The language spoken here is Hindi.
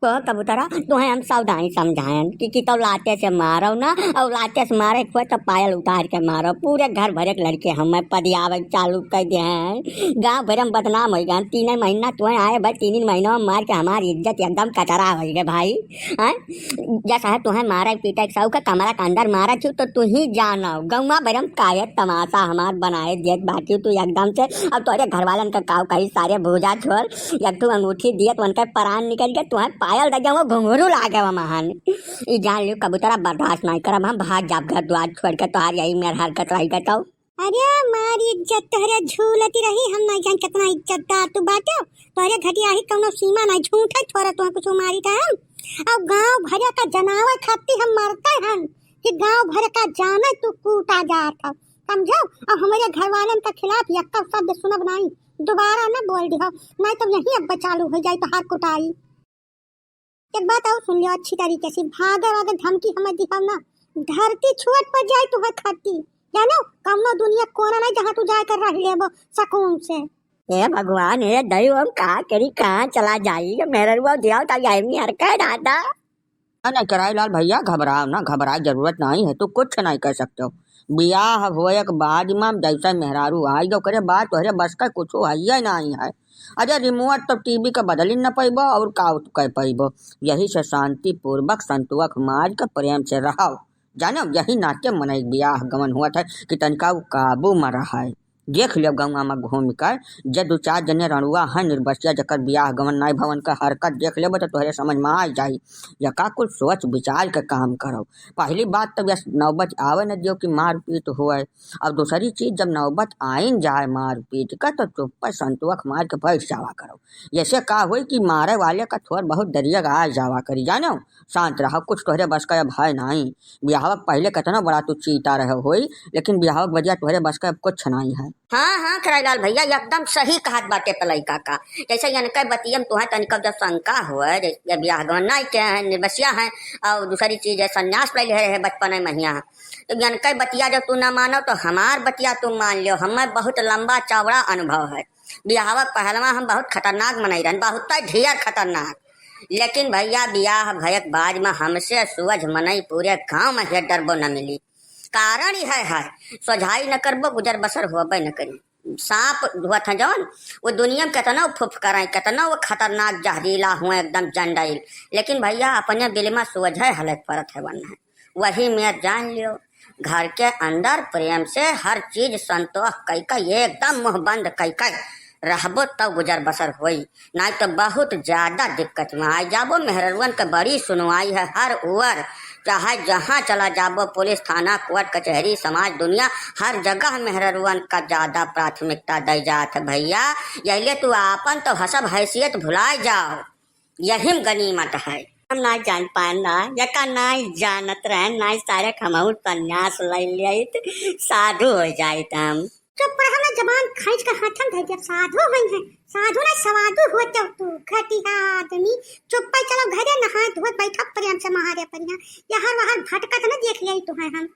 तो कबूतरा तुम्हें हम सावधानी समझाएं कि तो लाते से मारो ना, और लाते से मारे हुए तो पायल उतार के मारो। पूरे घर भरे के लड़के हमें पदियावे चालू कर दिए हैं, गाँव भर में बदनाम हो गए। 3 महीना तुम्हें आए भाई, 3 महीनों में मार के हमारी इज्जत एकदम कचरा हो गए भाई। हैं जैसा है तुम्हें मारा पीटा साहू का कमरा के अंदर मारा छू तो तू ही जानो। गौवा भर में काये तमाशा हमार बनाए देख बाकी तू एकदम से। अब तुम्हारे घर वालन का काव कहीं सारे भूजा छोड़, जब तू अंगूठी दिए तो उनका प्राण निकल गया। तुम्हें पायल दे वो घुंघरू लागे वो महान। ई जान लियो कबूतरा बर्दाश्त नहीं करब, हम भाग जाब घर द्वार छोड़ के। तोहार यही मेरे हरकत रही बताओ। अरे हमारी इज्जत तोहरे झूलती रही, हम नहीं जान कितना इज्जतदार तू बाटे। तोहरे घटिया ही कौनो सीमा नहीं, झूठे छोरा तो कुछ मारी था हम। अब गांव भर का जनावर खाती हम मरते हैं कि गांव भर का जाने तू कूटा जाता, समझो। अब हमारे घर वालन के खिलाफ यक्का शब्द सुनब नहीं, दोबारा न बोल दियो, नहीं तो यही अब चालू हो जाए तो हाथ कुटाई। एक बात और सुन लियो अच्छी तरीके से, भागे वागे धमकी हमें दिखाओ ना, धरती छुअट पर जाए तू खाती जानो। कमनो दुनिया कोना नहीं जहाँ तू जाए कर रही लेबो सकून से। हे भगवान हे दैव, हम कहाँ करी कहाँ चला जाई। मेरे रुआ दिया था यही हरकत दादा। नहीं कराई लाल भैया, घबराओ ना, घबराए जरूरत नहीं है, तू कुछ नहीं कर सकते हो। बियाह होए के बाद में जैसा मेहरारू आई गो करे बात तोहरे बस का कुछ है नहीं है। अरे रिमोट तो टीवी का बदल ही न पैबो और का कह पैबो। यही से शांति पूर्वक संतुक मार के प्रेम से रहो जानो। यही नाट्य मन बियाह गमन हुआ था कि तनिका काबू में रहा है। देख लियो गौवा में घूम कर जे 2-4 जने रणुआ है निर्बसिया जकर बियाह गमन नाई भवन का हरकत देख लेबो तो तोहरे समझ में आ जाई। या का कुछ सोच विचार के काम करो। पहली बात तो बस नौबत आवे न दियो कि मारपीट हुए। अब दूसरी चीज जब नौबत आइन जाए मारपीट का तो चुप संतुक मार के बैठ जावा करो। ऐसे का हुई कि मारे वाले का थोड़ा बहुत दरिया आ जावा करी जानो। शांत रहो, कुछ तोहरे बस का भय नहीं। बियाह पहले कितना बड़ा तू चीता रहे होई, लेकिन बियाह वजह तोहरे बस का कुछ नहीं है। हाँ हाँ कराईलाल भैया एकदम सही कहत बाटे पलई काका। जैसे यनका बतियम तुहे तनिक जब शंका हुआ जैसे बियाह गवन नहीं के हैं निर्बसिया हैं, और दूसरी चीज है संन्यास ले रहे बचपन महिया। तो यनका बतिया जब तू ना मानो तो हमार बतिया तुम मान लियो। हमें बहुत लंबा चौड़ा अनुभव है। बियाह पहलवा हम बहुत खतरनाक मनाई रहन, बहुत ढेर खतरनाक। लेकिन भैया बियाह भयक बाद में हमसे सूझ मनई पूरे गाँव में हे डरबो न मिली। कारण ही है सोझाई न करबो गुजर बसर होबे न करी। सांप हुआ था जौन वो दुनिया में कितना फुफकाराई, कितना वो खतरनाक जहरीला हुआ एकदम जंडाइल। लेकिन भैया अपने दिल में सूझ है हलक परत है बनना है। वही मैं जान लियो घर के अंदर प्रेम से हर चीज संतोष कई एकदम मुँह बंद कई रहबो तब गुजर बसर होई, नहीं तो बहुत ज्यादा दिक्कत में आई जाबो। मेहरवन के बड़ी सुनवाई है हर ओर, चाहे जहाँ चला जाबो, पुलिस थाना कोर्ट कचहरी समाज दुनिया हर जगह मेहरवन का ज्यादा प्राथमिकता दी जात है भैया। यही तू आपन तो हसब हैसियत भुलाए जाओ, यही गनीमत है। हम ना जान पाना यका नहीं जानत रहे, नहीं सारे खमऊ संन्यास ले लिया साधु हो जाए। हम चुप रहो ना, जबान खींच कर हाथन धर जब साधु हुई है, साधु ना सवादु होते तू घटिया आदमी। चुप पे चलो घरे नहा धोत बैठा प्रेम से महारे परिया, यहाँ वहाँ भटकत न देख लिया तुम्हें हम।